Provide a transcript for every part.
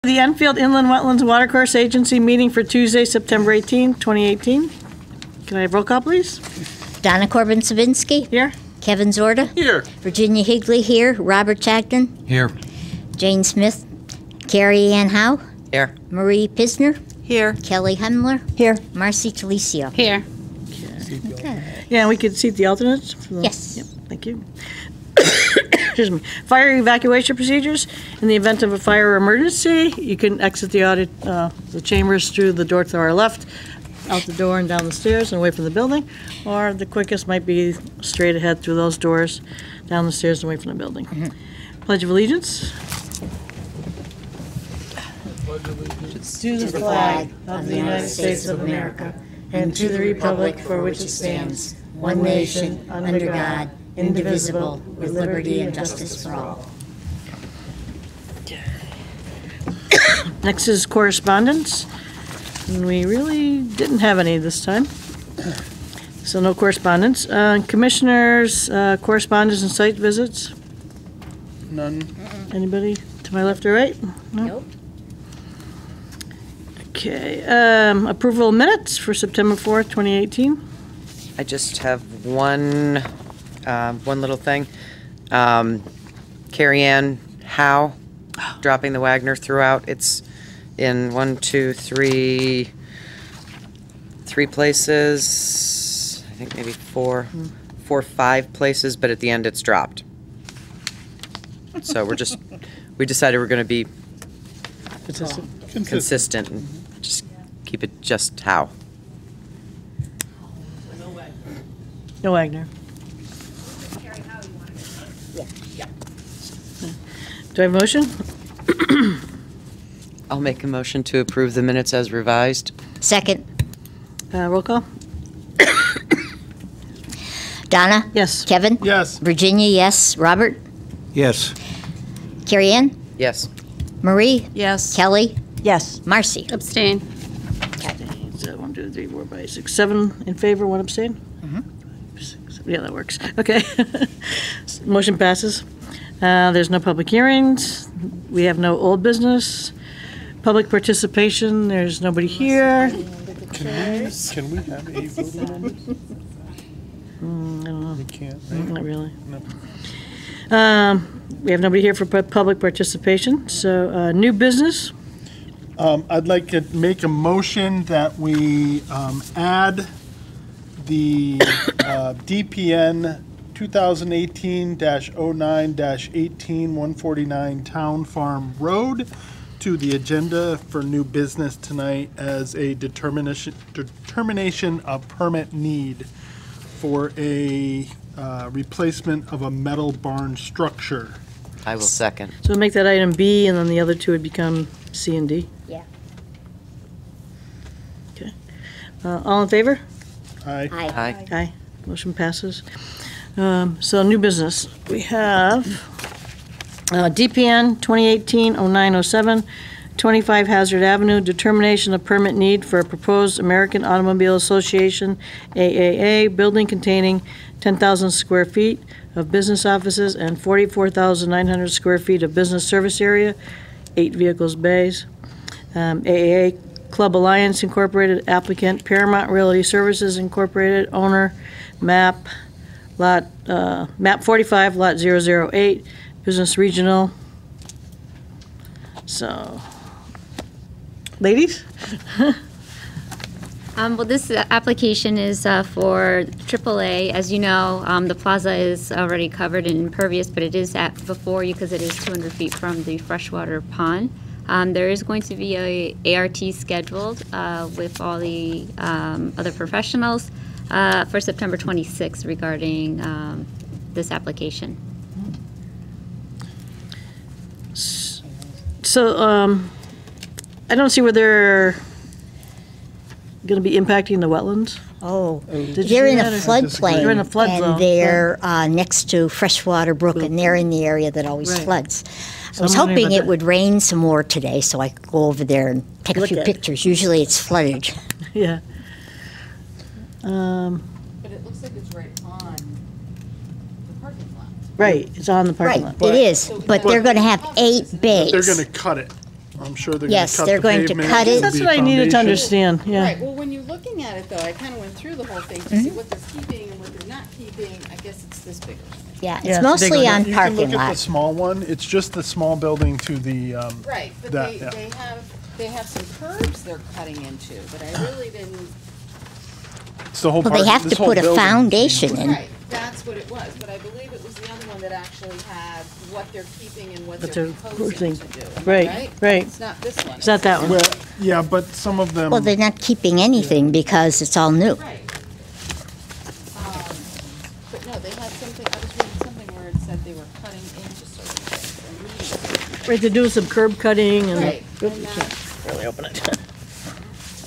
The Enfield Inland Wetlands Watercourse Agency meeting for Tuesday, September 18, 2018. Can I have roll call, please? Donna Corbin-Savinsky. Here. Kevin Zorda. Here. Virginia Higley here. Robert Chagnon. Here. Jane Smith. Carrie Ann Howe. Here. Marie Pisner. Here. Kelly Hemler. Here. Marcy Talicio. Here. Yeah, we could seat the alternates? Yes. Yep, thank you. Excuse me. Fire evacuation procedures. In the event of a fire or emergency, you can exit the chambers through the door to our left, out the door and down the stairs and away from the building. Or the quickest might be straight ahead through those doors, down the stairs and away from the building. Pledge of Allegiance. To the flag of the United States of America and to the republic for which it stands, one nation, under God, indivisible, with liberty and justice for all. Next is correspondence. And we really didn't have any this time. So no correspondence. Commissioners, correspondence and site visits? None. Anybody to my left or right? No? Nope. Okay. Approval of minutes for September 4th, 2018. I just have one little thing. Carrie Ann Howe dropping the Wagner throughout. It's in 3 places. I think maybe 5 places, but at the end it's dropped. So we decided we're going to be consistent and just keep it just Howe. No Wagner. Do I have a motion? I'll make a motion to approve the minutes as revised. Second. Roll call? Donna. Yes. Kevin. Yes. Virginia, yes. Robert. Yes. Carrie Ann. Yes. Marie. Yes. Kelly. Yes. Marcy. Abstain. So 1, 2, 3, 4, 5, 6, 7 in favor, 1 abstain? Yeah, that works. Okay. Motion passes. There's no public hearings. We have no old business. Public participation, there's nobody here. Can we have a voting on this? I don't know. We can't, right? Not really. No. We have nobody here for public participation. So new business. I'd like to make a motion that we add the DPN 2018-09-18-149 Town Farm Road to the agenda for new business tonight as a determination of permit need for a replacement of a metal barn structure. I will second. So we'll make that item B, and then the other two would become C and D. Yeah. Okay. All in favor? Aye. Aye. Aye. Motion passes. So new business. We have DPN 2018-09-07, 25 Hazard Avenue, determination of permit need for a proposed American Automobile Association, AAA, building containing 10,000 square feet of business offices and 44,900 square feet of business service area, 8 vehicles bays. AAA Club Alliance Incorporated, applicant Paramount Realty Services Incorporated, owner map 45, lot 008, business regional. So, ladies? Well, this application is for AAA. As you know, the plaza is already covered in impervious, but it is before you because it is 200 feet from the freshwater pond. There is going to be a ART scheduled with all the other professionals for September 26th regarding this application. So, I don't see where they're going to be impacting the wetlands. Oh, Did you they're see in a that, or- floodplain. They're in a flood zone. And they're next to Freshwater Brook, and they're in the area that always Right. floods. So I was I'm wondering hoping about it would rain some more today so I could go over there and take a Look few at it. pictures. Usually it's flooded. Yeah. But it looks like it's right on the parking lot. Right, it's on the parking Right, lot. it is, but they're going to have 8 bays. They're going to cut it on I'm sure they're going to Yes, cut they're the going to pavement. cut it. It'll That's be what I needed to foundation. understand, yeah. Right, well, when you're looking at it though, I kind of went through the whole thing to see what they're keeping and what they're not keeping. I guess it's this bigger. Yeah, Yeah, it's it's a big mostly one. on You can parking look at the lot. small one. It's just the small building to the, Right, but That, yeah. they have some curbs they're cutting into, but I really didn't, it's the whole Well, part. they have this to whole put a building is being foundation put- in. right, that's what it was, but I believe it was the other one that actually had what they're keeping and what What they're they're proposing to proposing. do. Right, right. It's not this one. It's not that one. Well, yeah, but some of them. Well, they're not keeping anything because it's all new. Right. But no, they had something, I was reading something where it said they were cutting into certain things and Right, to do some curb cutting and. Right. Oops, can't really open it.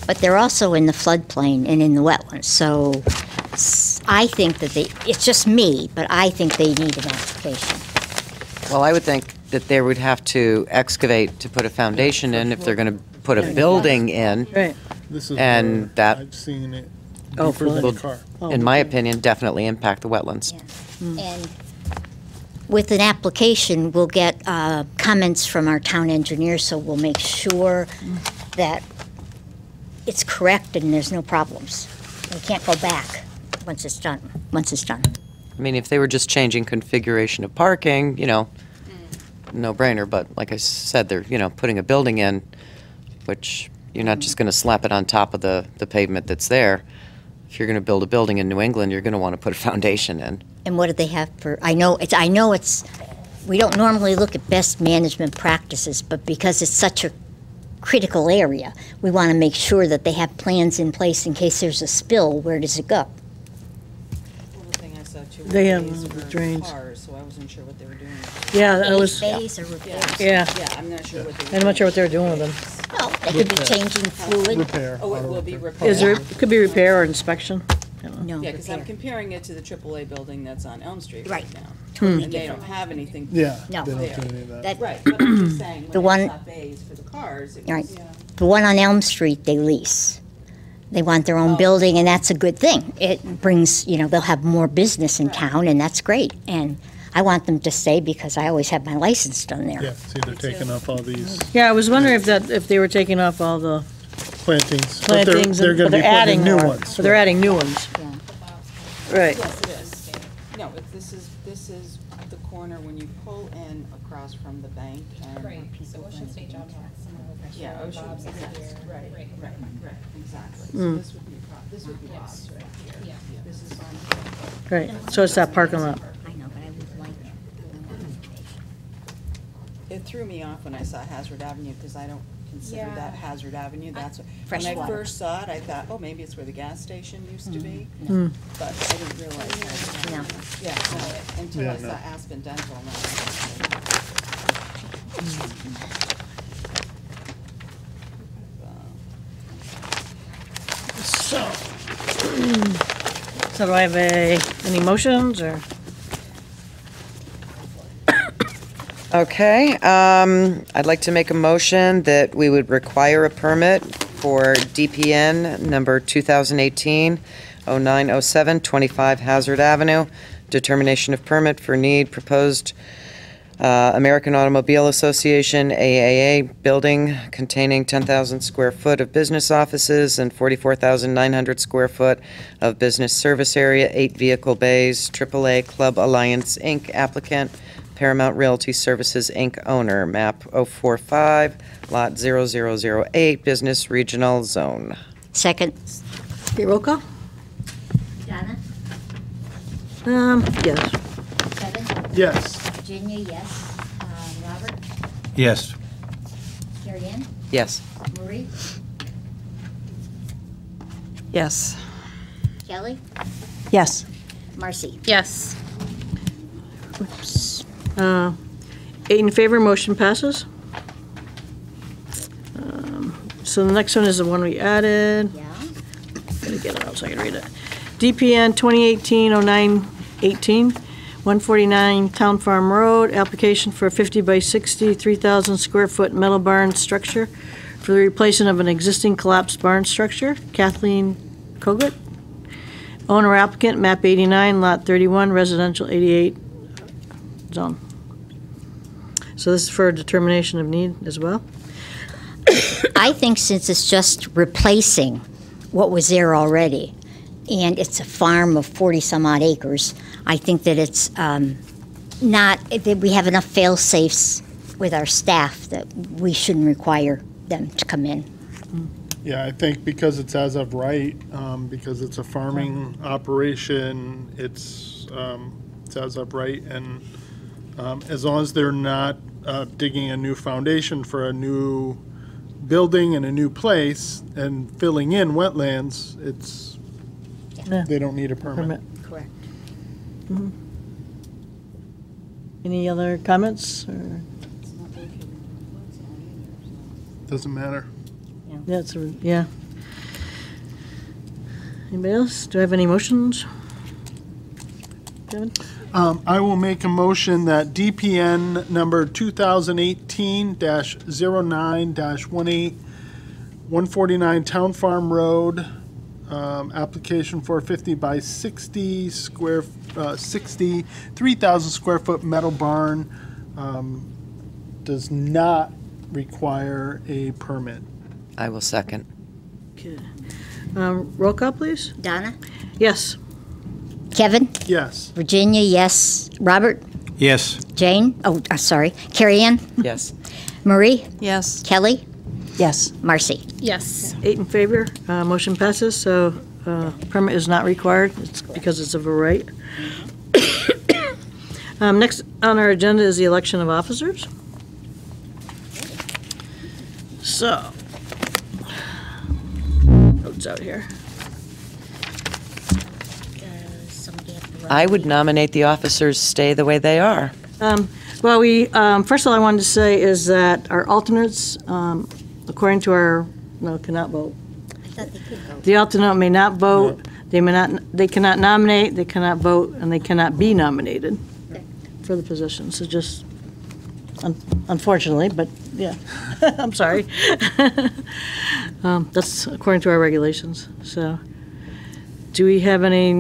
But they're also in the floodplain and in the wetlands, so I think that it's just me, but I think they need an application. Well, I would think that they would have to excavate to put a foundation in if they're going to put a building in. Right. This is And where that- I've seen it Oh, deeper than a flood. car. Oh, In my okay. opinion, definitely impact the wetlands. And with an application, we'll get comments from our town engineer, so we'll make sure that it's correct and there's no problems. We can't go back once it's done. I mean, if they were just changing configuration of parking, no brainer, but like I said, they're, putting a building in, which you're not just going to slap it on top of the pavement that's there. If you're going to build a building in New England, you're going to want to put a foundation in. And what do they have for, I know it's, we don't normally look at best management practices, but because it's such a critical area, we want to make sure that they have plans in place in case there's a spill, where does it go? Well, the thing I saw too. They have bays were drains. Cars, so I wasn't sure what they were doing. Yeah, I was, Bays or repairs? yeah, Yeah, I'm not sure what they were. I'm not sure what they were doing. doing with them. No, they could be changing fluid. Repair. Oh, it auto will be repair. repaired. Is there, it could be repair or inspection. No, Yeah, because I'm repair. comparing it to the AAA building that's on Elm Street right Right. now. Totally And they different. don't have anything. Yeah, No. they don't There. do any of that. That, Right, but I'm just saying, The when I one- saw bays for the cars, it Right. was, the one on Elm Street, they lease. They want their own building, and that's a good thing. It brings, they'll have more business in town, and that's great. And I want them to stay because I always have my license done there. Yeah, see, they're taking off all these Yeah, I was wondering if they were taking off all the plantings. But plantings, they're and- going but to be they're putting adding in new more. ones. But they're adding new ones. Right. yes, it is. No, this is the corner when you pull in across from the bank and. Right, so Ocean State Job Lots, some of the Yeah, Ocean, jobs over here. right, exactly. So Mm. this would be, this would be Bob's right here. Yeah. This is on. Right, so it's that parking lot. I know, but I would like It threw me off when I saw Hazard Avenue, because I don't consider Yeah. that Hazard Avenue, that's, when I Freshwater. first saw it, I thought, oh, maybe it's where the gas station used to be, Mm. but I didn't realize that. No. Yeah, no, until Yeah, I saw no. Aspen Dental, and So, so do I have any motions or? Okay, I'd like to make a motion that we would require a permit for DPN number 2018-0907, 25 Hazard Avenue, determination of permit for need proposed American Automobile Association, AAA, building containing 10,000 square foot of business offices and 44,900 square foot of business service area, 8 vehicle bays, AAA Club Alliance, Inc., applicant, Paramount Realty Services, Inc., owner, map 045, lot 0008, business regional zone. Second. Okay, roll call? Donna? Yes. Kevin? Yes. Virginia, yes. Robert? Yes. Mary Ann? Yes. Marie? Yes. Kelly? Yes. Marcy? Yes. Oops. 8 in favor, motion passes. So the next one is the one we added. Yeah. Gotta get it out so I can read it. DPN 2018-0918, 149 Town Farm Road, application for a 50 by 60, 3,000 square foot metal barn structure for the replacement of an existing collapsed barn structure. Kathleen Kogut. Owner applicant, map 89, lot 31, residential 88 zone. So this is for a determination of need as well. I think since it's just replacing what was there already, and it's a farm of 40-some-odd acres, I think that it's not, that we have enough fail-safes with our staff that we shouldn't require them to come in. Yeah, I think because it's as of right, because it's a farming operation, it's as of right, and as long as they're not digging a new foundation for a new building and a new place and filling in wetlands, it's, Yeah. they don't need a permit. Correct. Any other comments? Or, It's not located in the flood zone either, so. Doesn't matter. yeah, yeah. Anybody else? Do I have any motions? Kevin? I will make a motion that DPN number 2018-09-18, 149 Town Farm Road, application for 50 by 60 square, 3,000 square foot metal barn, does not require a permit. I will second. Okay. Roll call, please. Donna? Yes. Kevin? Yes. Virginia, yes. Robert? Yes. Jane? Oh, sorry. Carrie Ann? Yes. Marie? Yes. Kelly? Yes. Marcy? Yes. 8 in favor, motion passes, so permit is not required. It's because it's of a right. Next on our agenda is the election of officers. So, notes out here. I would nominate the officers stay the way they are. Well, we, first of all, I wanted to say is that our alternates, according to our, no, cannot vote. I thought they could vote. The alternate may not vote, they may not, they cannot nominate, they cannot vote, and they cannot be nominated for the position. So just, unfortunately, but yeah, I'm sorry. That's according to our regulations, so. Do we have any,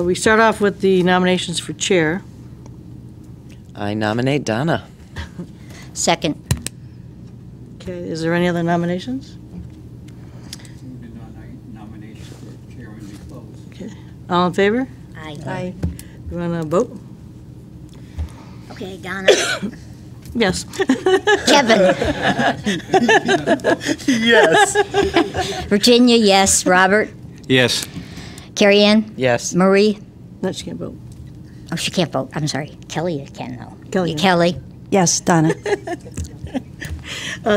we start off with the nominations for chair. I nominate Donna. Second. Okay, is there any other nominations? Nomination for chairman be closed. Okay, all in favor? Aye. You want to vote? Okay, Donna. Yes. Kevin. Yes. Virginia, yes. Robert. Yes. Carrie Ann. Yes. Marie. No, she can't vote. Oh, she can't vote. I'm sorry. Kelly can though. Kelly. Kelly. Yes, Donna.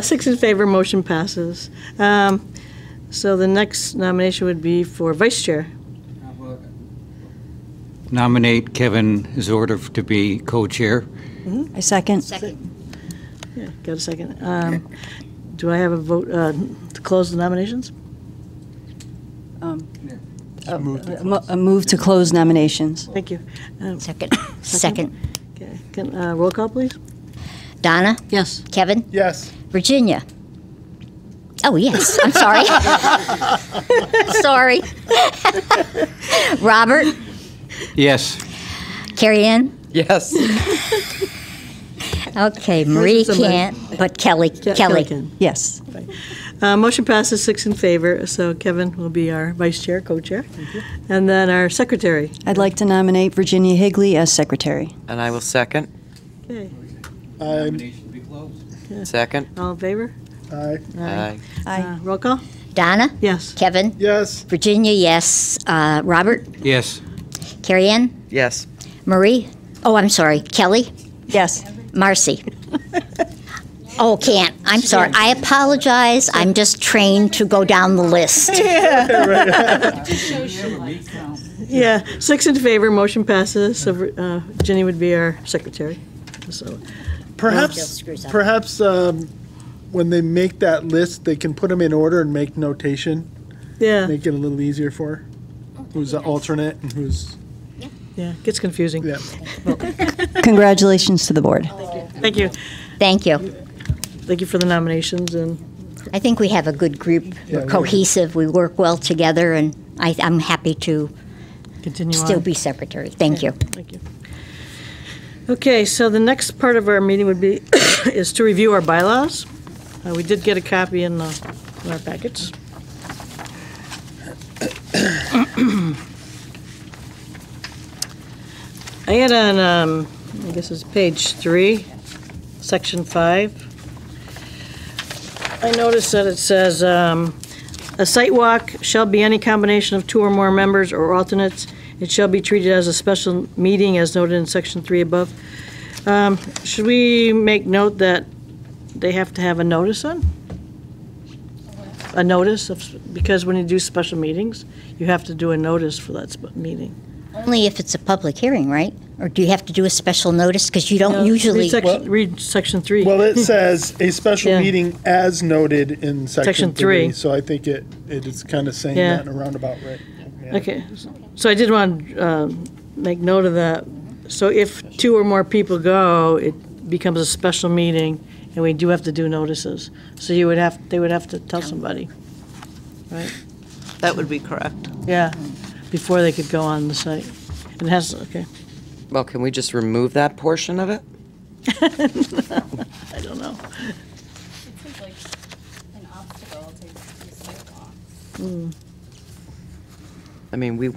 6 in favor, motion passes. So the next nomination would be for vice chair. Nominate Kevin Zorda to be co-chair. I second. Second. Yeah, got a second. Do I have a vote to close the nominations? A move to close nominations. Thank you. Second. Second. Okay, roll call, please? Donna. Yes. Kevin. Yes. Virginia. Oh, yes. I'm sorry. Sorry. Robert. Yes. Carrie Ann. Yes. Okay, Marie somebody? can't, but Kelly. Kelly. can. Yes. Motion passes 6 in favor, so Kevin will be our vice chair, co-chair. And then our secretary. I'd like to nominate Virginia Higley as secretary. And I will second. Okay, Nomination be closed. Second. all in favor? Aye. Aye. Aye. Roll call? Donna. Yes. Kevin. Yes. Virginia, yes. Robert. Yes. Carrie Ann. Yes. Marie. Oh, I'm sorry. Kelly. Yes. Marcy. Oh, can't. I'm sorry. I apologize. I'm just trained to go down the list. Yeah, 6 in favor, motion passes, so Jenny would be our secretary. So, Jill Perhaps, screws up. perhaps when they make that list, they can put them in order and make notation, yeah, make it a little easier for her. Who's the alternate and who's, yeah, gets confusing. yeah. Congratulations to the board. Thank you. Thank you. Thank you for the nominations, and I think we have a good group. Yeah, We're we- cohesive. We work well together, and I'm happy to continue on. still be secretary. Thank you. Thank you. Okay, so the next part of our meeting would be, is to review our bylaws. We did get a copy in our packets. I had on, I guess it's page 3, section 5. I noticed that it says, a site walk shall be any combination of 2 or more members or alternates. It shall be treated as a special meeting as noted in section 3 above. Should we make note that they have to have a notice on? A notice of, because when you do special meetings, you have to do a notice for that meeting. Only if it's a public hearing, right? Or do you have to do a special notice? Because you don't No, usually. Read section 3. Well, it says a special Yeah. meeting as noted in Section section 3. 3. So I think it is kind of saying Yeah. that in a roundabout way. Yeah. Okay, so I did want to make note of that. So if 2 or more people go, it becomes a special meeting, and we do have to do notices. So they would have to tell somebody, right? That would be correct. Yeah, before they could go on the site. It has, okay. Well, can we just remove that portion of it? I don't know. It seems like an obstacle to sidewalks. I mean, we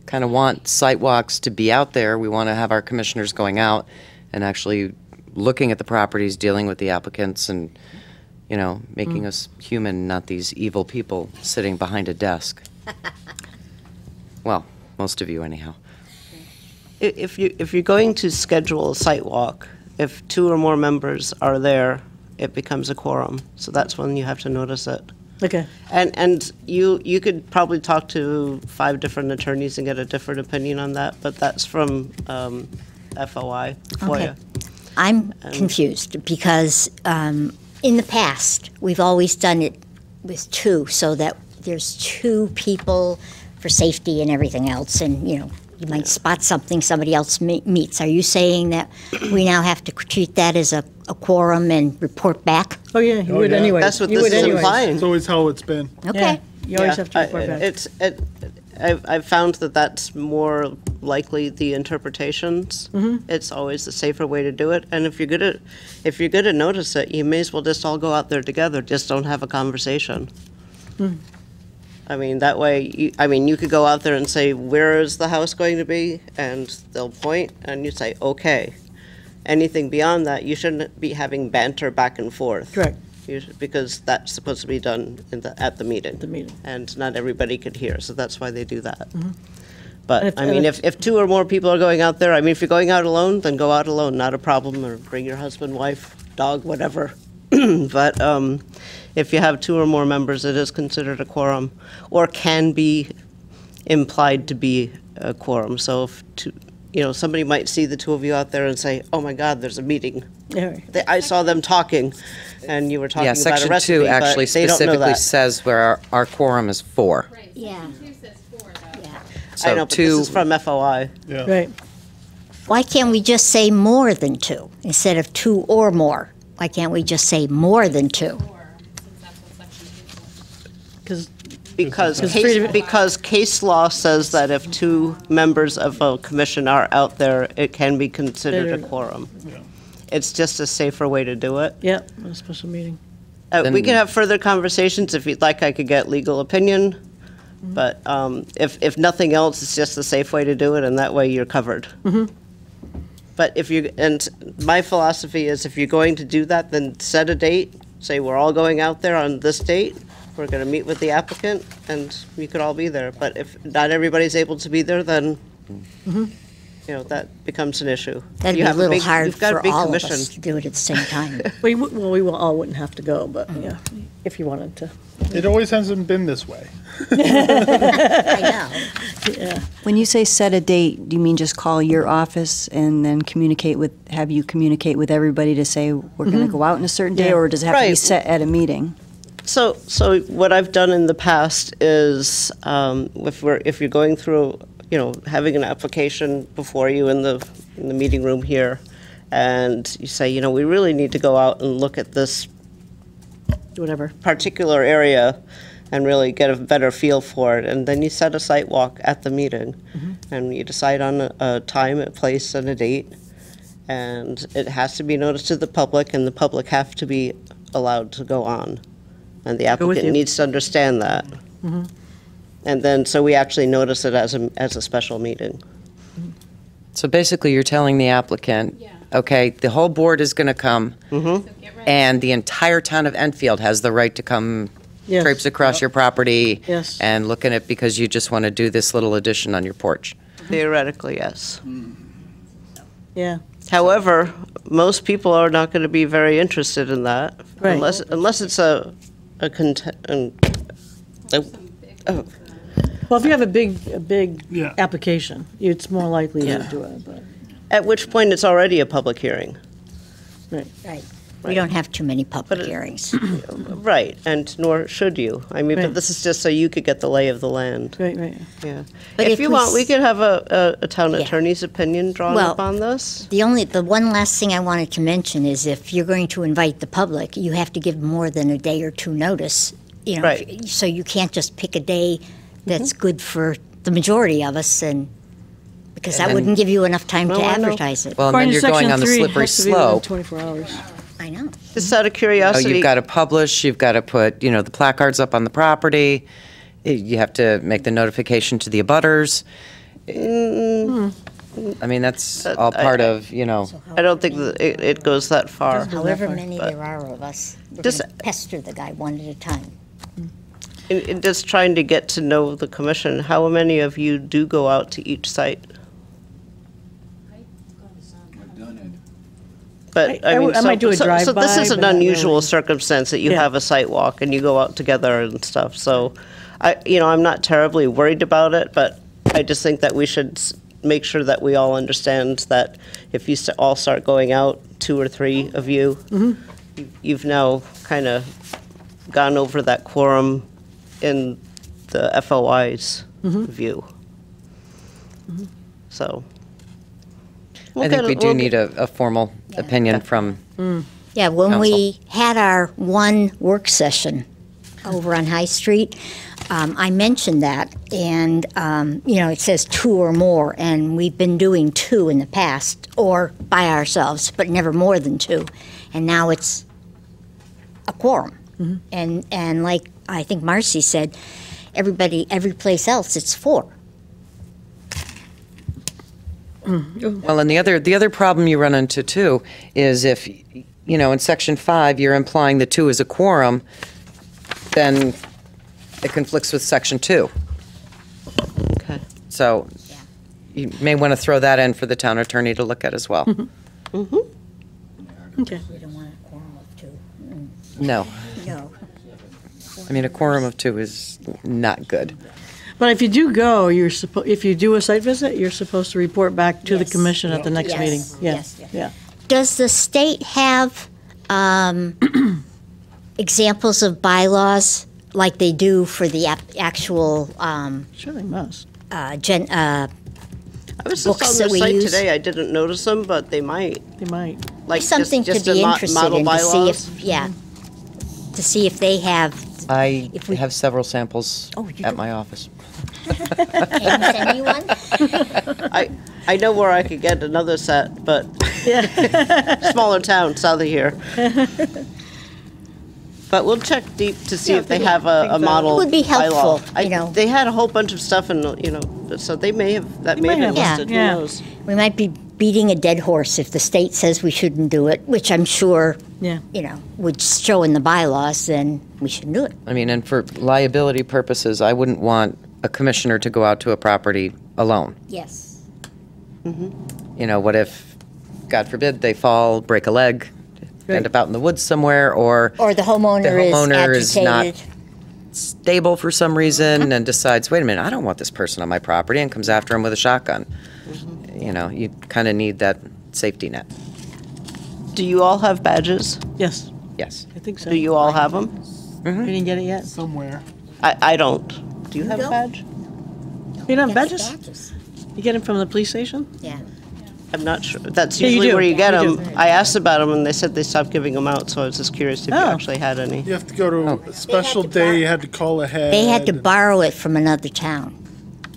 kind of want site walks to be out there. We want to have our commissioners going out and actually looking at the properties, dealing with the applicants, and, you know, making us human, not these evil people sitting behind a desk. Well, most of you anyhow. If you're going to schedule a site walk, if 2 or more members are there, it becomes a quorum. So that's when you have to notice it. Okay, And you could probably talk to 5 different attorneys and get a different opinion on that, but that's from FOI, FOIA. I'm confused because in the past, we've always done it with 2, so that there's 2 people for safety and everything else, and, you know, you might spot something somebody else meets. Are you saying that we now have to treat that as a quorum and report back? oh yeah, you Oh, would yeah. anyway. That's what You this would is anyways. implying. It's always how it's been. Yeah, Okay. you always Yeah, have to report back. I've found that that's more likely the interpretations. It's always the safer way to do it. And if you're gonna notice it, you may as well just all go out there together. Just don't have a conversation. I mean, that way, you could go out there and say, where is the house going to be? And they'll point, and you say, okay. Anything beyond that, you shouldn't be having banter back and forth. Correct. Because that's supposed to be done at the meeting. The meeting. And not everybody could hear, so that's why they do that. And But, if- I mean, if 2 or more people are going out there, I mean, if you're going out alone, then go out alone, not a problem, or bring your husband, wife, dog, whatever. But if you have 2 or more members, it is considered a quorum, or can be implied to be a quorum. So if somebody might see the 2 of you out there and say, oh my God, there's a meeting. Yeah, I saw them talking, and you were talking Yeah, about a section recipe, 2 but actually they don't know specifically that. says where our quorum is 4. Right, Yeah. section 2 says 4 though. Yeah. So I know, but this 2 is from FOI. Yeah. right. Why can't we just say more than 2 instead of 2 or more? Why can't we just say more than 2? 4, since that's what section 2 says. Because Because case law says that if 2 members of a commission are out there, it can be considered a quorum. It's just a safer way to do it. yeah, a special meeting. We Then- can have further conversations if you'd like. I could get legal opinion, but if nothing else, it's just a safe way to do it, and that way you're covered. But and my philosophy is if you're going to do that, then set a date. Say we're all going out there on this date. We're going to meet with the applicant, and you could all be there. But if not everybody's able to be there, then that becomes an issue. That'd You be a have little big- hard you've got a for big all commission. of us to do it at the same time. We all wouldn't have to go, but yeah, if you wanted to. It always hasn't been this way. I know. Yeah, When you say set a date, do you mean just call your office and then have you communicate with everybody to say, we're going to go out on a certain day, Yeah. or does it have to be Right. set at a meeting? So what I've done in the past is, if you're going through, having an application before you in the meeting room here, and you say, we really need to go out and look at this whatever. particular area and really get a better feel for it, and then you set a site walk at the meeting, and you decide on a time, a place, and a date, and it has to be noticed to the public, and the public have to be allowed to go on. And the with applicant you. needs to understand that. And then, so we actually notice it as a special meeting. So basically, you're telling the applicant, Yeah. okay, the whole board is going to come, So get ready. and the entire town of Enfield has the right to come Yes. traipse across your property Yes. and look at it because you just want to do this little addition on your porch. Theoretically, yes. Yeah. However, most people are not going to be very interested in that. Right. Unless it's a Well, if you have a big Yeah. application, it's more likely to Yeah. do it, but, at which point it's already a public hearing. right. Right. We don't have too many public hearings. Right, and nor should you. I mean, Right. but this is just so you could get the lay of the land. Right, right. Yeah. But If if you we want, we s- could have a town Yeah. attorney's opinion drawn Well- up on this. The one last thing I wanted to mention is if you're going to invite the public, you have to give more than a day or two notice. You know, Right. so you can't just pick a day that's good for the majority of us, and because that And- wouldn't give you enough time No, to I know. advertise it. Well, and then According to you're going Section on the 3, it slippery has to be within slope. 24 hours. I know. Just out of Oh, curiosity. you've got to publish, you've got to put, the placards up on the property, you have to make the notification to the abutters. I mean, that's all part of, I don't think that it goes that far. However many there are of us, we're Just- going to pester the guy one at a time. In just trying to get to know the commission, how many of you do go out to each site? But, I mean, might do a so this drive-by, is but an not unusual really. circumstance that you Yeah. have a site walk and you go out together and stuff. So, I'm not terribly worried about it, but I just think that we should make sure that we all understand that if you all start going out, 2 or 3 of you, you've now kind of gone over that quorum in the FOI's view. So. I think we do need a formal opinion from, Yeah, when Council. we had our one work session over on High Street, I mentioned that, and, it says 2 or more, and we've been doing 2 in the past, or by ourselves, but never more than 2. And now it's a quorum. And like I think Marcy said, every place else, it's 4. well, and the other problem you run into too is if, in section 5, you're implying the 2 is a quorum, then it conflicts with section 2. Okay. So you may want to throw that in for the town attorney to look at as well. Okay. We don't want a quorum of 2. No, No. I mean, a quorum of 2 is not good. But if you do go, if you do a site visit, you're supposed to report back to the Yes. commission at the next Yes. meeting. Yeah, Yes. yeah. Does the state have examples of bylaws like they do for the actual Sure they must. I was just Books on that their we site use? today. I didn't notice them, but they might. They might. Like something just to a be mo- interested model in to see bylaws? to see if they have. I If we- have several samples Oh, you at do? my office. Can you send me one? I know where I could get another set, but smaller town south of here. But we'll check deep to see if they have a model It would be helpful, bylaw. you know. They had a whole bunch of stuff and, so they may have, that may might have been have. listed, Yeah. who knows? We might be beating a dead horse if the state says we shouldn't do it, which I'm sure, Yeah. would show in the bylaws, then we shouldn't do it. I mean, and for liability purposes, I wouldn't want a commissioner to go out to a property alone. Yes. What if, God forbid, they fall, break a leg, end up out in the woods somewhere, or Or the homeowner, homeowner is is not- agitated. stable for some reason and decides, wait a minute, I don't want this person on my property, and comes after him with a shotgun. You kind of need that safety net. Do you all have badges? Yes, Yes. I think so. Do you all have them? You didn't get it yet? Somewhere. I don't. Do you have a don't? badge? You don't have Yes, badges? You get them from the police station? Yeah. I'm not sure. That's Yeah, you usually do. where you get You them. do. I asked about them, and they said they stopped giving them out, so I was just curious if you Oh. actually had any. You have to go to Oh. a special day, you had to call ahead. They had to borrow it from another town.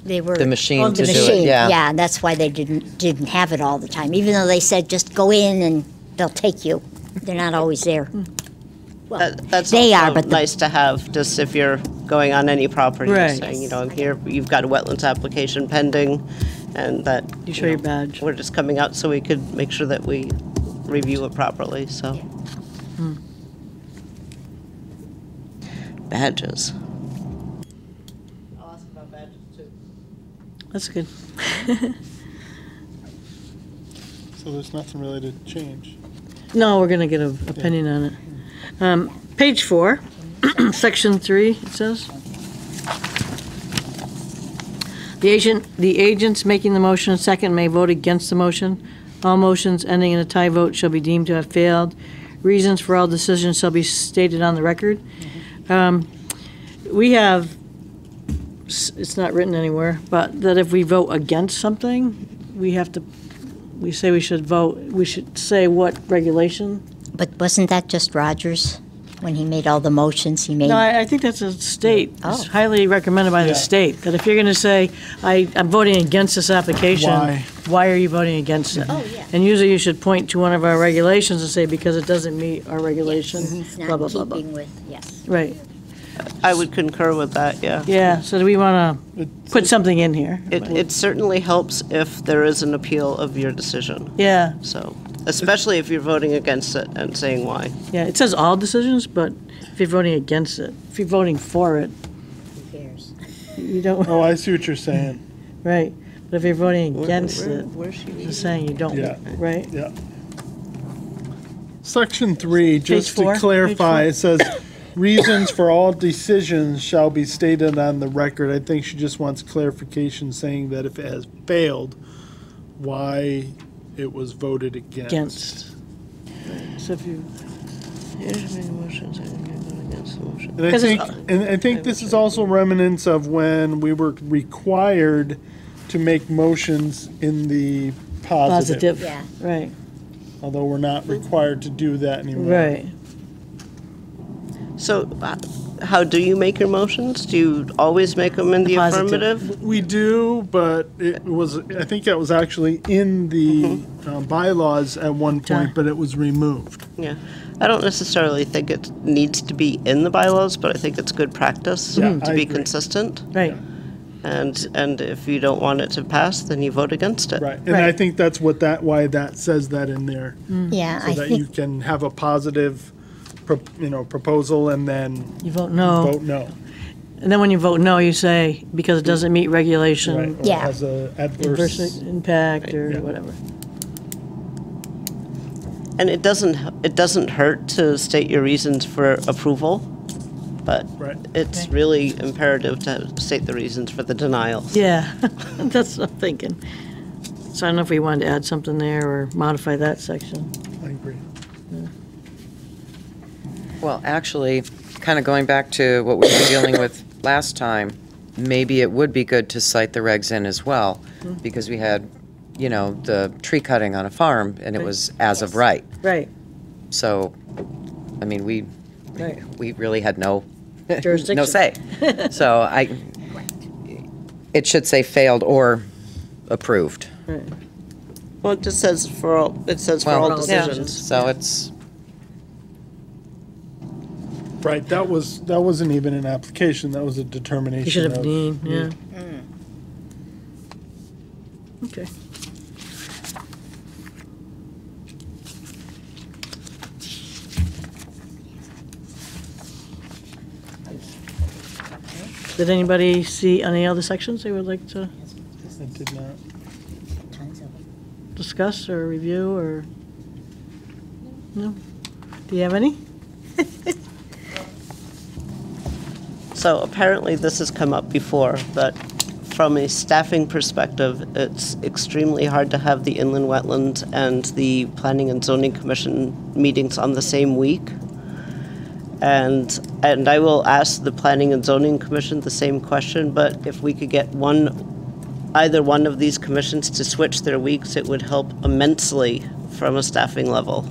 They were. The machine the to do it, machine, yeah. Yeah, that's why they didn't have it all the time, even though they said just go in and they'll take you. They're not always there. That's They are, also but the- nice to have, just if you're going on any property, Right. saying, you know, I'm here, you've got a wetlands application pending, and that. You show your badge. We're just coming out so we could make sure that we review it properly, so. Badges. I'll ask about badges too. That's good. So there's nothing really to change. No, we're gonna get an opinion on it. Page 4, section 3, it says. The agents making the motion and second may vote against the motion. All motions ending in a tie vote shall be deemed to have failed. Reasons for all decisions shall be stated on the record. We have, it's not written anywhere, but that if we vote against something, we say we should vote, we should say what regulation. But wasn't that just Rogers? When he made all the motions, he made. No, I think that's a state. It's Oh. highly recommended by the Yeah. state, that if you're going to say, I'm voting against this application. Why? Are you voting against it? Oh, yeah. And usually you should point to one of our regulations and say, because it doesn't meet our regulation, It's blah, not blah, blah, blah. keeping with, yes. Right, I would concur with that, yeah. yeah, so do we want to put something in here? It certainly helps if there is an appeal of your decision, Yeah, so, especially if you're voting against it and saying why. yeah, it says all decisions, but if you're voting against it, if you're voting for it, Who cares? you don't, Oh, I see what you're saying. right. But if you're voting against Where- it, where's she you're saying you don't, Yeah. right? Yeah. Section 3, just Page 4, to clarify, page it says, reasons for all decisions shall be stated on the record. I think she just wants clarification saying that if it has failed, why it was voted against. Against. So if you, here's many motions, I didn't vote against the motion. And I 'Cause think, it's- and I think this is also remnants of when we were required to make motions in the positive. Positive, Yeah. right, Although we're not required to do that anymore. right. So, how do you make your motions? Do you always make them in the Positive. affirmative? We do, but it was, I think that was actually in the bylaws at one Yeah. point, but it was removed. Yeah. I don't necessarily think it needs to be in the bylaws, but I think it's good practice Yeah, to I be agree. consistent. Right, And if you don't want it to pass, then you vote against it. Right, and I Right. think that's why that says that in there. Yeah, So I that you think, can have a positive, proposal and then you vote no, vote no. and then when you vote no, you say, because it doesn't meet Right, regulation, or Yeah. has a adverse adverse. impact, or Yeah. whatever. And it doesn't hurt to state your reasons for approval, but Right. it's really imperative to state the reasons for the denials. Yeah, that's what I'm thinking. So I don't know if we wanted to add something there, or modify that section. I agree. Well, actually, kind of going back to what we were dealing with last time, maybe it would be good to cite the regs in as well, because we had, the tree cutting on a farm, and it Right. was as of right. Right, So, I mean, we right. really had no Jurisdiction. say. So it should say failed or approved. Right. Well, it just says for all Well, decisions. So it's, Right, that wasn't even an application, that was a determination You should have of- named, yeah. Okay. Did anybody see any other sections they would like to I did not. tons of them. discuss or review, or? No? Do you have any? So apparently this has come up before, but from a staffing perspective, it's extremely hard to have the Inland Wetlands and the Planning and Zoning Commission meetings on the same week. And I will ask the Planning and Zoning Commission the same question, but if we could get either one of these commissions to switch their weeks, it would help immensely from a staffing level.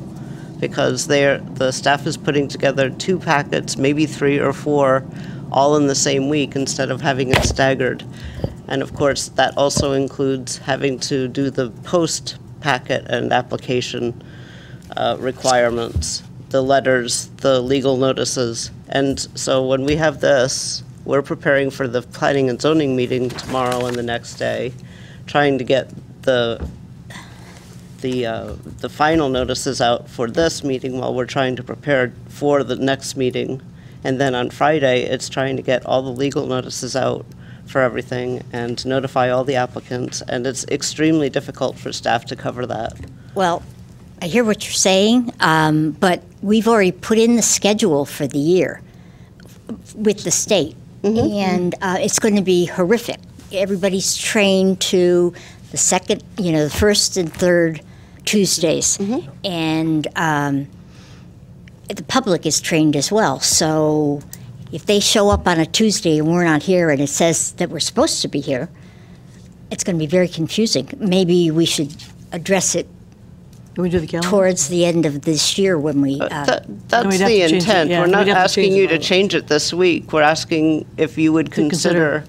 Because the staff is putting together 2 packets, maybe 3 or 4, all in the same week instead of having it staggered. And of course, that also includes having to do the post packet and application requirements. the letters, the legal notices. And so when we have this, we're preparing for the planning and zoning meeting tomorrow and the next day, trying to get the final notices out for this meeting while we're trying to prepare for the next meeting. And then on Friday, it's trying to get all the legal notices out for everything and notify all the applicants. And it's extremely difficult for staff to cover that. Well, I hear what you're saying, but we've already put in the schedule for the year with the state, and it's going to be horrific. Everybody's trained to the second, the first and third Tuesdays, and the public is trained as well. So if they show up on a Tuesday and we're not here and it says that we're supposed to be here, it's going to be very confusing. Maybe we should address it Can we do the calendar? towards the end of this year when we. That's we'd have the to change it, intent. yeah, We're we'd not have to asking change you it to all. change it this week. We're asking if you would consider,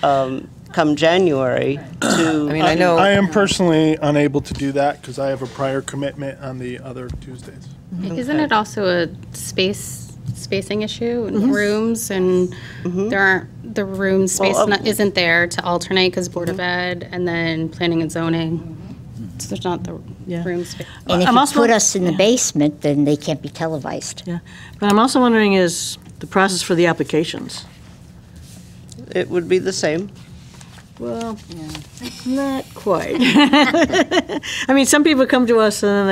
come January, to. I mean, I know. I am personally unable to do that because I have a prior commitment on the other Tuesdays. Isn't it also a spacing issue in rooms, and there aren't, the room space isn't there to alternate because Board of Ed and then Planning and Zoning. So there's not the Yeah. room space. And if I'm you also- put us in the basement, then they can't be televised. Yeah, but I'm also wondering is the process for the applications? It would be the same. Well, not quite. I mean, some people come to us and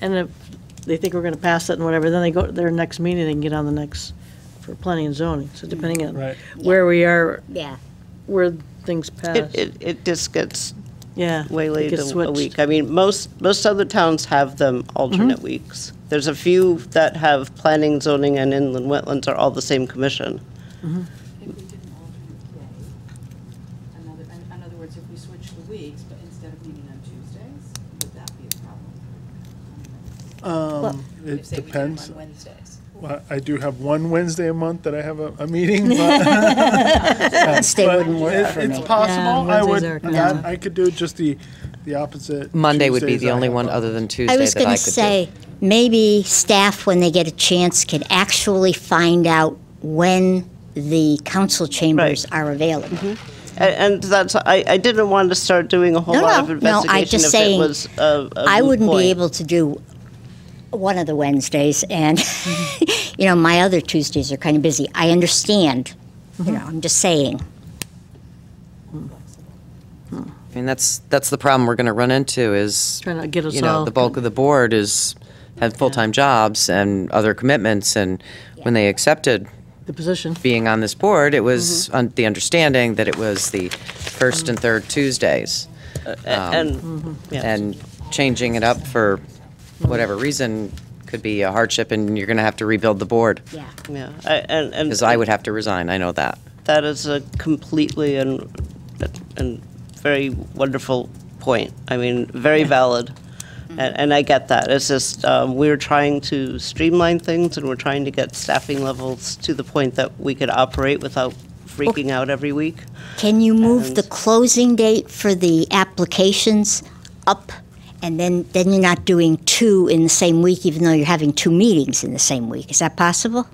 then they think we're going to pass it and whatever, then they go to their next meeting, they can get on the next for planning and zoning. So depending on Right. where we are, Yeah. where things pass. It just gets Yeah. it waylaid gets a switched. week. I mean, most other towns have them alternate weeks. There's a few that have planning, zoning, and inland wetlands are all the same commission. If we did an alternate day, in other words, if we switched the weeks, but instead of meeting on Tuesdays, would that be a problem? It If, say, we did them depends. on Wednesdays. Well, I do have one Wednesday a month that I have a meeting, but, Wednesday but wouldn't work for it's me. possible. Yeah, I would. Wednesdays are kind of- I could do just the opposite. Monday would be Tuesdays the I only have one off. other than Tuesday I was that I going could to do. say, maybe staff, when they get a chance, can actually find out when the council chambers are available. And that's, I didn't want to start doing a whole No, lot of no, investigation I'm just if saying, it was a I moot wouldn't point. be able to do one of the Wednesdays, and, my other Tuesdays are kind of busy. I understand, I'm just saying. I mean, that's the problem we're going to run into is, Trying to get us the all- bulk of the board have full-time jobs and other commitments, and when they accepted The position. being on this board, it was the understanding that it was the first and third Tuesdays. And, yeah. And changing it up for whatever reason could be a hardship, and you're going to have to rebuild the board, Yeah. Yeah, and because I would have to resign, I know that. that is a completely and very wonderful point. I mean, very valid, and I get that. It's just we're trying to streamline things, and we're trying to get staffing levels to the point that we could operate without freaking out every week. Can you move the closing date for the applications up? And then you're not doing two in the same week, even though you're having two meetings in the same week. Is that possible?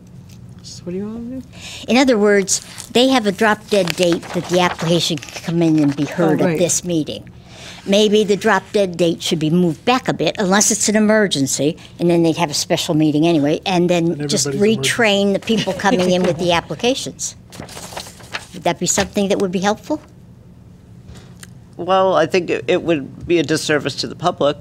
So what do you want to do? In other words, they have a drop-dead date that the application can come in and be heard Oh, at right. this meeting. Maybe the drop-dead date should be moved back a bit, unless it's an emergency, and then they'd have a special meeting anyway, and then just everybody's retrain the people coming in with the applications. Would that be something that would be helpful? Well, I think it would be a disservice to the public.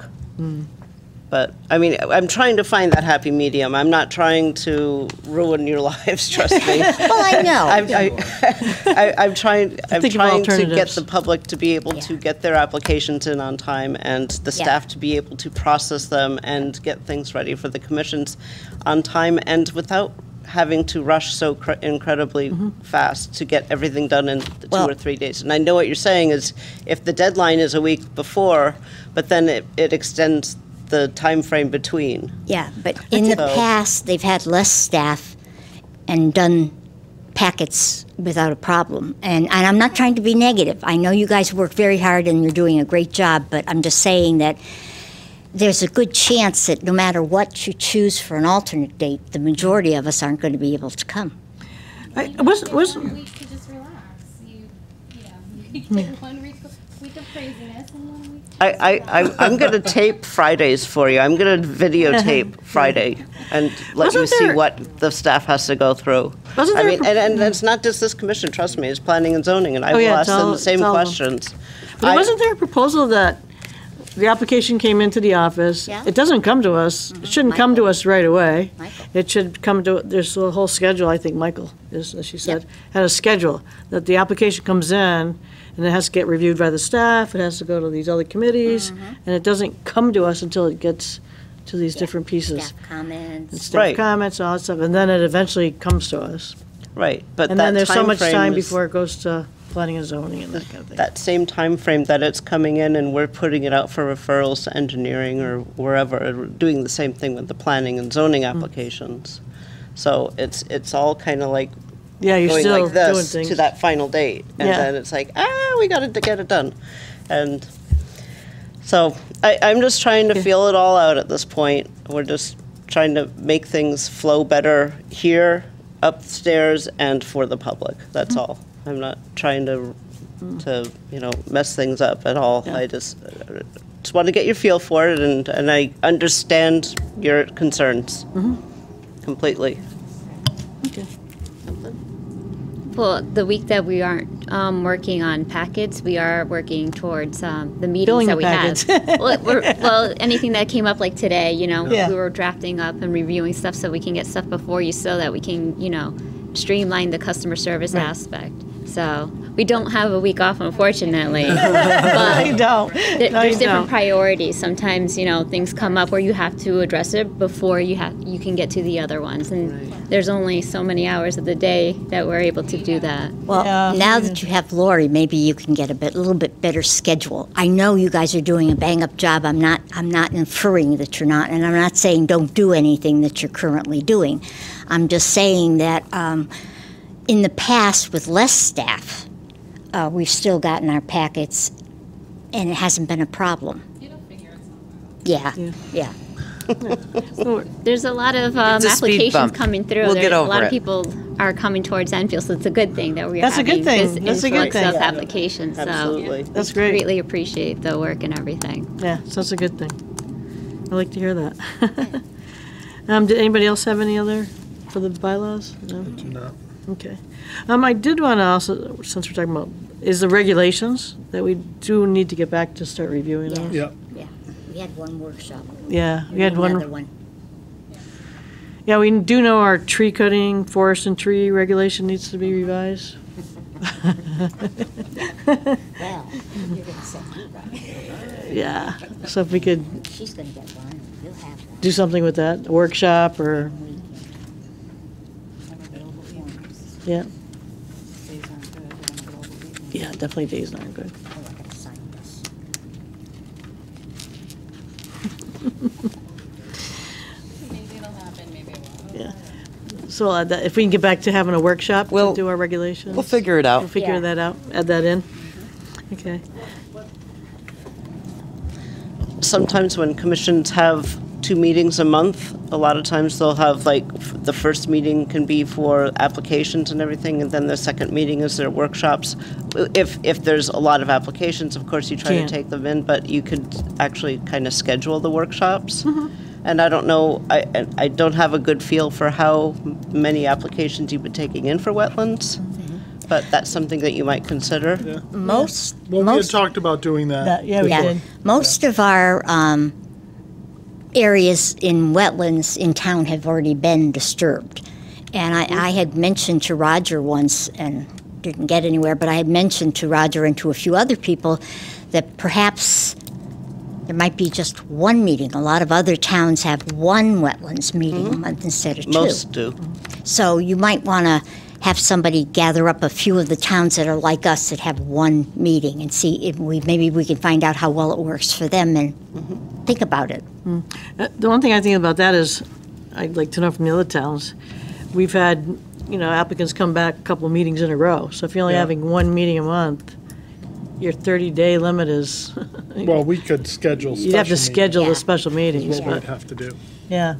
But, I mean, I'm trying to find that happy medium. I'm not trying to ruin your lives, trust me. Well, I know. I'm trying think of to get alternatives. the public to be able to Yeah. get their applications in on time and the Yeah. staff to be able to process them and get things ready for the commissions on time and without having to rush so incredibly fast to get everything done in 2 Well- or 3 days. And I know what you're saying is if the deadline is a week before, but then it extends the time frame between. Yeah, but in the So- past, they've had less staff and done packets without a problem. And I'm not trying to be negative. I know you guys work very hard and you're doing a great job, but I'm just saying that there's a good chance that no matter what you choose for an alternate date, the majority of us aren't going to be able to come. Was, 1 week to just relax. You get 1 week of craziness and 1 week. I'm going to tape Fridays for you. I'm going to videotape Friday and let Wasn't you see there- what the staff has to go through. Wasn't I there- mean, and it's not just this commission, trust me, it's planning and zoning, and I will yeah, ask it's them all- the same it's all of them. questions. but wasn't there a proposal that the application came into the office? Yeah. It doesn't come to us, it shouldn't come to us right away. Michael. It should come to, there's a whole schedule, I think Michael is, as she said, had a schedule, that the application comes in, and it has to get reviewed by the staff, it has to go to these other committees, and it doesn't come to us until it gets to these different pieces. Staff comments. And staff Right. comments, all that stuff, and then it eventually comes to us. Right, but And then that there's so much timeframe time is- before it goes to planning and zoning and that kind of thing. that same time frame that it's coming in and we're putting it out for referrals to engineering or wherever, doing the same thing with the planning and zoning applications. So it's all kind of like Yeah, you're going still like doing this things. to that final date. And Yeah. then it's like, we got to get it done. And so I'm just trying to feel it all out at this point. We're just trying to make things flow better here, upstairs, and for the public. That's all. I'm not trying to mess things up at all. Yeah. I just want to get your feel for it, and I understand your concerns completely. Well, the week that we aren't working on packets, we are working towards the meetings Billing that the we packets. have. Well, anything that came up like today, Yeah. we were drafting up and reviewing stuff so we can get stuff before you so that we can, streamline the customer service aspect. So we don't have a week off, unfortunately. No, but you don't. there's No, you different don't. priorities. Sometimes, things come up where you have to address it before you can get to the other ones. And there's only so many hours of the day that we're able to do that. Well, Yeah. now that you have Lori, maybe you can get a little bit better schedule. I know you guys are doing a bang-up job. I'm not inferring that you're not, and I'm not saying don't do anything that you're currently doing. I'm just saying that in the past, with less staff, we've still gotten our packets, and it hasn't been a problem. It'll figure itself out. Yeah. There's a lot of It's a speed applications bump. coming through. We'll get a over lot it. of people are coming towards Enfield, so it's a good thing that we're That's a good having thing. this That's a good influx thing. of Yeah. applications. Absolutely. So That's great. greatly appreciate the work and everything. Yeah, so that's a good thing. I like to hear that. Did anybody else have any other for the bylaws? No? No. Okay. I did want to also, since we're talking about, is the regulations that we do need to get back to start reviewing those? Yeah. Yeah. We had one workshop. Yeah, we had Another one. Yeah, we do know our tree cutting, forest and tree regulation needs to be revised. Well, you're going to set me right. Yeah, so if we could She's going to get one, and we'll have one. do something with that, a workshop or, Unavailable forms. yeah, Days aren't good, but unavailable weekends. yeah, definitely days aren't good. Oh, I got to sign this. Maybe it'll happen, maybe it won't. Yeah. So I'll add that, if we can get back to having a workshop to We'll- do our regulations. We'll figure it out. We'll figure Yeah. that out, add that in. Okay. Sometimes when commissions have 2 meetings a month, a lot of times they'll have the first meeting can be for applications and everything, and then the second meeting is their workshops. If there's a lot of applications, of course, you try Can't. to take them in, but you could actually kind of schedule the workshops. And I don't know, I don't have a good feel for how many applications you've been taking in for wetlands, but that's something that you might consider. Most, Well, we had most, talked about doing that. Yeah, we did. most of our areas in wetlands in town have already been disturbed. And I had mentioned to Roger once, and didn't get anywhere, but I had mentioned to Roger and to a few other people that perhaps there might be just one meeting. A lot of other towns have one wetlands meeting a month instead of two. Most do. So you might want to have somebody gather up a few of the towns that are like us that have one meeting and see if maybe we can find out how well it works for them and think about it. The one thing I think about that is, I'd like to know from the other towns, we've had, applicants come back a couple of meetings in a row. So if you're only Yeah. having one meeting a month, your 30-day limit is, Well, we could schedule special you'd have to meetings, schedule Yeah. the special meetings, is what we'd but, have to do. yeah,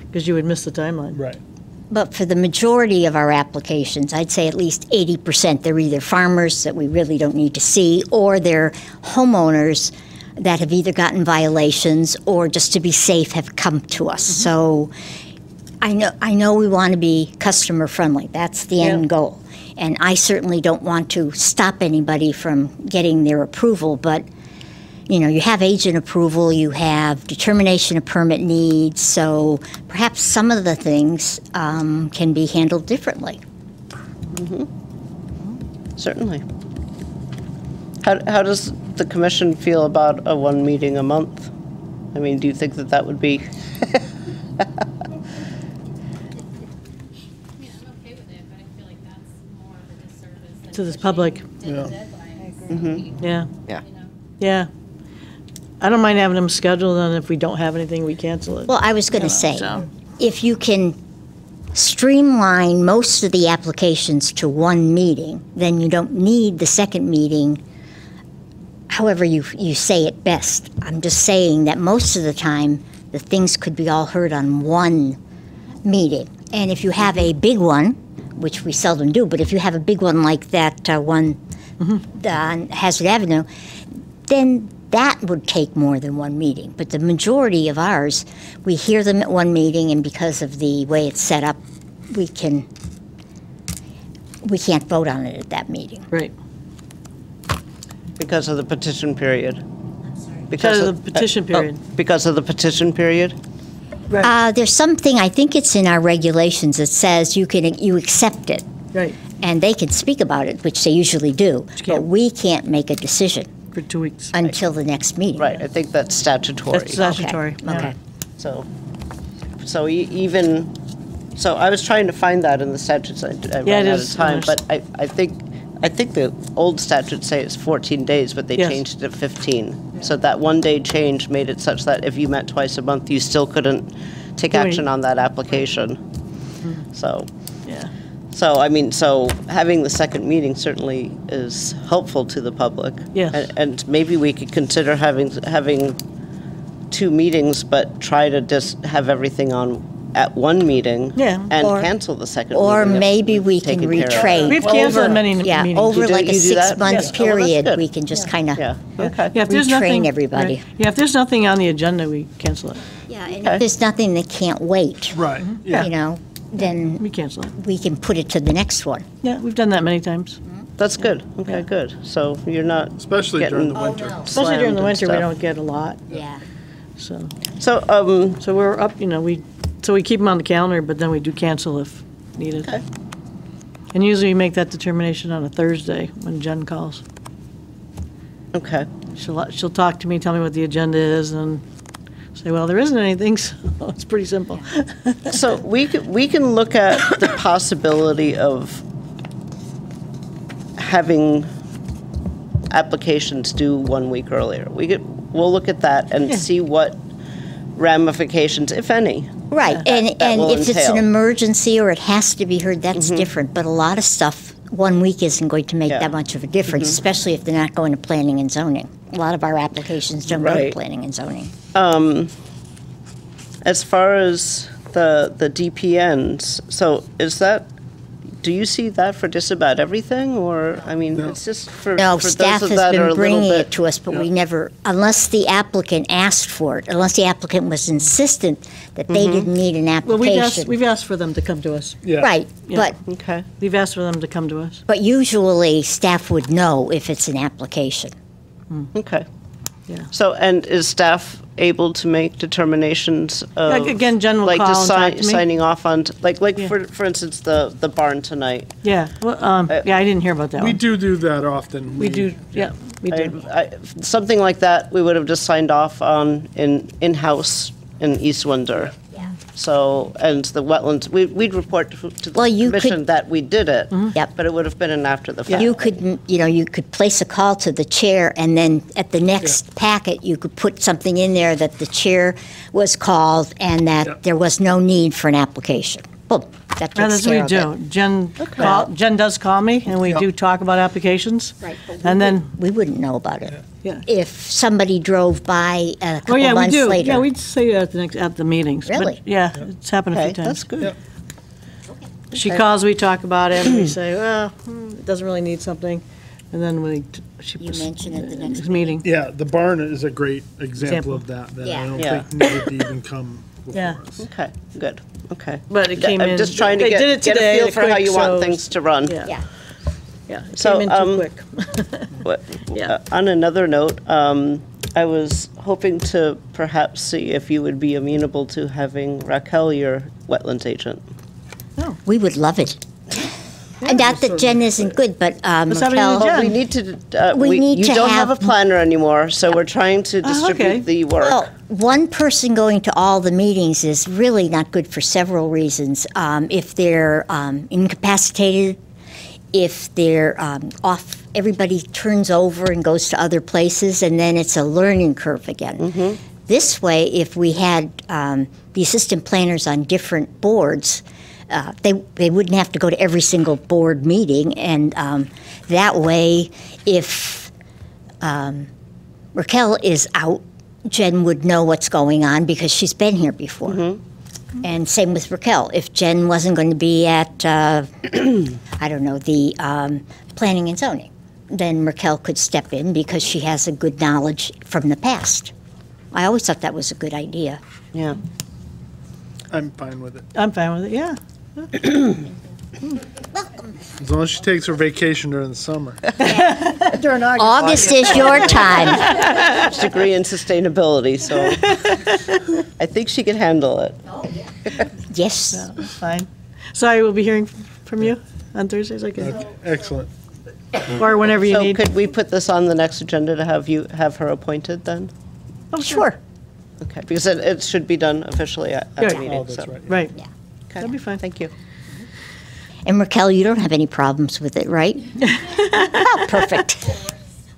because you would miss the timeline. Right. But for the majority of our applications, I'd say at least 80%, they're either farmers that we really don't need to see, or they're homeowners that have either gotten violations or just to be safe have come to us. So I know we want to be customer friendly. That's the end goal. And I certainly don't want to stop anybody from getting their approval, but you have agent approval, you have determination of permit needs, so perhaps some of the things can be handled differently. Certainly. How does the commission feel about a one meeting a month? I mean, do you think that that would be? Yeah, I'm okay with it, but I feel like that's more of a disservice than To this pushing public. the Yeah. deadlines. Yeah, Yeah. You know? yeah. I don't mind having them scheduled, and if we don't have anything, we cancel it. Well, I was going to say, so. if you can streamline most of the applications to one meeting, then you don't need the second meeting, however you say it best. I'm just saying that most of the time, the things could be all heard on one meeting. And if you have a big one, which we seldom do, but if you have a big one like that one on Hazard Avenue, then that would take more than one meeting. But the majority of ours, we hear them at one meeting, and because of the way it's set up, we can't vote on it at that meeting. Right. Because of the petition period? Because of the petition period. Because of the petition period? There's something, I think it's in our regulations, that says you accept it, Right, and they can speak about it, which they usually do, you but can't. we can't make a decision for 2 weeks. until the next meeting. Right, I think that's statutory. That's statutory. yeah. Okay. So so I was trying to find that in the statutes. I Yeah, ran it out is of time, in but I think the old statutes say it's 14 days, but they Yes. changed it to 15. So that one day change made it such that if you met twice a month, you still couldn't take Do any- action on that application. So, Yeah. so having the second meeting certainly is helpful to the public. Yes. And maybe we could consider having two meetings, but try to just have everything on at one meeting. Yeah. And Or- cancel the second meeting. Or if maybe we we've can taken care of it. retrain. We've canceled over- many Yeah, meetings. over You do- like a you do that? 6-month Yeah. Oh, that's period, good. we can just kind of, Yeah, okay. Yeah, if there's Retrain nothing. everybody. right. Yeah, if there's nothing on the agenda, we cancel it. yeah, and Okay. if there's nothing that can't wait, Right, yeah. Then We cancel it. we can put it to the next one. Yeah, we've done that many times. That's good. Okay, good. So you're not Especially during the getting winter. Especially during the slammed and winter, we stuff. don't get a lot, Yeah. so. So, So we're up, we keep them on the calendar, but then we do cancel if needed. Okay. And usually we make that determination on a Thursday when Jen calls. okay. She'll talk to me, tell me what the agenda is, and say, well, there isn't anything, so it's pretty simple. So we can look at the possibility of having applications due 1 week earlier. We'll look at that and Yeah. see what ramifications, if any. Right, and that will if it's an entail. emergency or it has to be heard, that's different. But a lot of stuff, 1 week isn't going to make Yeah. that much of a difference, especially if they're not going to planning and zoning. A lot of our applications don't go to Right. planning and zoning. As far as the DPNs, so do you see that for just about everything, or, I mean, it's just for No, for staff those has that are a been little bringing bit. it to us, but we never, unless the applicant asked for it, unless the applicant was insistent that they didn't need an Well, application. we've asked for them to come to us. Yeah. Right, Yeah. Okay. We've asked for them to come to us. but usually staff would know if it's an application. Okay. Yeah. So, and is staff able to make determinations of? Like, again, Jen will like call just and talk to me. signing off on, Yeah. for instance, the barn tonight. Yeah, well, yeah, I didn't hear about that We one. do that often. We do, yeah, we do. Something like that, we would have just signed off on in-house in East Windsor. Yeah. So, and the wetlands, we'd report to the Well, you commission could- that we did it. Yep. But it would have been an after the fact. You could, you could place a call to the chair, and then at the next packet, you could put something in there that the chair was called and that Yep. there was no need for an application. Boom. that Well, takes that's what we care of do. it. Jen does call me, and we do talk about applications. Right. And then, We wouldn't know about it. Yeah. If somebody drove by a oh, couple yeah, we months do. later. Yeah, we'd say that at the meetings. but, Really? Yeah, it's happened a few Okay, times. that's good. She calls, we talk about it, and we say, well, it doesn't really need something. And then she You mention it the next meeting. Yeah, the barn is a great example of that, that Yeah. I don't Yeah. think needed to even come Yeah. before us. Okay, good, okay. But it came in. I'm just trying to they did get it get a today, feel for how quick, you want so- things to run. Yeah, Yeah. yeah, it So, came in too quick. What- Yeah. On another note, I was hoping to perhaps see if you would be amenable to having Raquel your wetlands agent. We would love it. And not that Jen isn't good, but What's happening Raquel, with Well, we Jen? need to, We need you to don't have a have- planner anymore, so we're trying to okay. distribute the work. well, one person going to all the meetings is really not good for several reasons. If they're incapacitated, if they're off, everybody turns over and goes to other places, and then it's a learning curve again. This way, if we had the assistant planners on different boards, they wouldn't have to go to every single board meeting, and that way, if Raquel is out, Jen would know what's going on because she's been here before. And same with Raquel. If Jen wasn't going to be at, I don't know, the planning and zoning, then Raquel could step in because she has a good knowledge from the past. I always thought that was a good idea. Yeah. I'm fine with it. I'm fine with it, yeah. As long as she takes her vacation during the summer. During August. August is your time. Degree in sustainability, so I think she can handle it. Yes. That's fine. Sorry, we'll be hearing from you on Thursdays, okay? Excellent. Or whenever you So need. could we put this on the next agenda to have her appointed then? Oh, Sure. Okay, because it should be done officially at Good. the meeting, Oh, that's so. right. Right, Okay. that'd be fine. Thank you. And Raquel, you don't have any problems with it, right? Oh, perfect.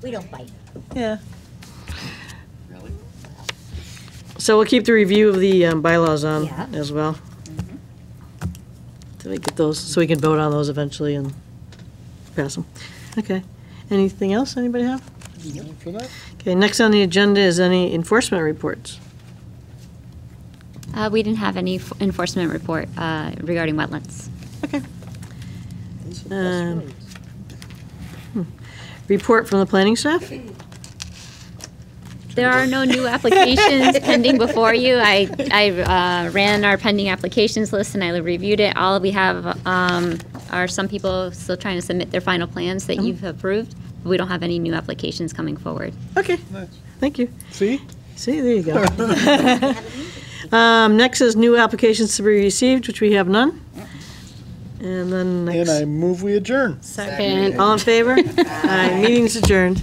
We don't bite. Yeah. So we'll keep the review of the bylaws on Yeah. as well. So we get those, so we can vote on those eventually and pass them. Okay. Anything else anybody have? For that? Okay, next on the agenda is any enforcement reports. We didn't have any enforcement report regarding wetlands. Okay. Report from the planning staff? There are no new applications pending before you. I ran our pending applications list and I reviewed it. All we have are some people still trying to submit their final plans that you've approved. We don't have any new applications coming forward. Okay, Nice. thank you. See? See, there you go. Next is new applications to be received, which we have none. And then And I next, move we adjourn. Second. all in favor? Aye, meeting's adjourned.